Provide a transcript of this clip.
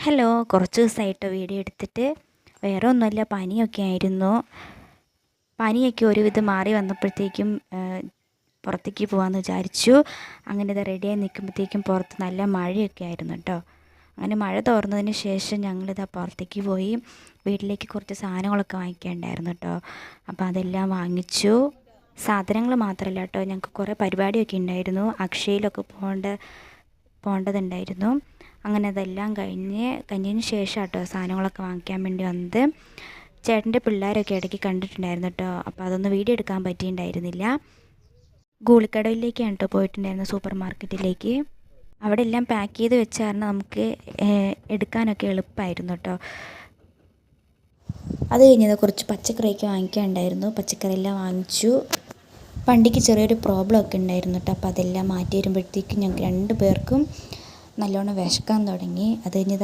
Hello, കുറച്ച് ദിവസമായിട്ട് video എടുത്തിട്ട്. വേറെ ഒന്നുമല്ല, പനിയൊക്കെ ആയിരുന്നു. പനിയൊക്കെ ഒരുവിധം മാറി വന്നപ്പോഴത്തേക്കും പുറത്തേക്ക് പോകാമെന്ന് വിചാരിച്ചു. അങ്ങനെ ഇത് റെഡിയായി നിൽക്കുമ്പോഴത്തേക്കും പുറത്ത് നല്ല മഴയൊക്കെ ആയിരുന്നു കേട്ടോ. അങ്ങനെ മഴ തോർന്നതിന് ശേഷം ഞങ്ങളിതാ പുറത്തേക്ക് പോയി. വീട്ടിലേക്ക് കുറച്ച് സാധനങ്ങളൊക്കെ വാങ്ങിക്കാനുണ്ടായിരുന്നു കേട്ടോ. അപ്പോൾ അതെല്ലാം വാങ്ങിച്ചു. സാധനങ്ങൾ മാത്രമല്ല കേട്ടോ, ഞങ്ങൾക്ക് കുറേ പരിപാടിയൊക്കെ ഉണ്ടായിരുന്നു. അക്ഷയയിലൊക്കെ പോകേണ്ടതുണ്ടായിരുന്നു. അങ്ങനെ അതെല്ലാം കഴിഞ്ഞതിന് ശേഷം കേട്ടോ സാധനങ്ങളൊക്കെ വാങ്ങിക്കാൻ വേണ്ടി വന്നത്. ചേട്ടൻ്റെ പിള്ളേരൊക്കെ ഇടയ്ക്ക് കണ്ടിട്ടുണ്ടായിരുന്നു കേട്ടോ. അപ്പോൾ അതൊന്നും വീഡിയോ എടുക്കാൻ പറ്റിയിട്ടുണ്ടായിരുന്നില്ല. ഗോളിക്കടവിലേക്കാണ് കേട്ടോ പോയിട്ടുണ്ടായിരുന്നത്, സൂപ്പർ മാർക്കറ്റിലേക്ക്. അവിടെ എല്ലാം പാക്ക് ചെയ്ത് വെച്ച കാരണം നമുക്ക് എടുക്കാനൊക്കെ എളുപ്പമായിരുന്നു കേട്ടോ. അത് കഴിഞ്ഞത് കുറച്ച് പച്ചക്കറിയൊക്കെ വാങ്ങിക്കാനുണ്ടായിരുന്നു. പച്ചക്കറിയെല്ലാം വാങ്ങിച്ചു. വണ്ടിക്ക് ചെറിയൊരു പ്രോബ്ലം ഒക്കെ ഉണ്ടായിരുന്നു കേട്ടോ. അപ്പോൾ അതെല്ലാം മാറ്റി വരുമ്പോഴത്തേക്കും ഞങ്ങൾക്ക് 2 പേർക്കും നല്ലോണം വിശക്കാൻ തുടങ്ങി. അത് കഴിഞ്ഞത്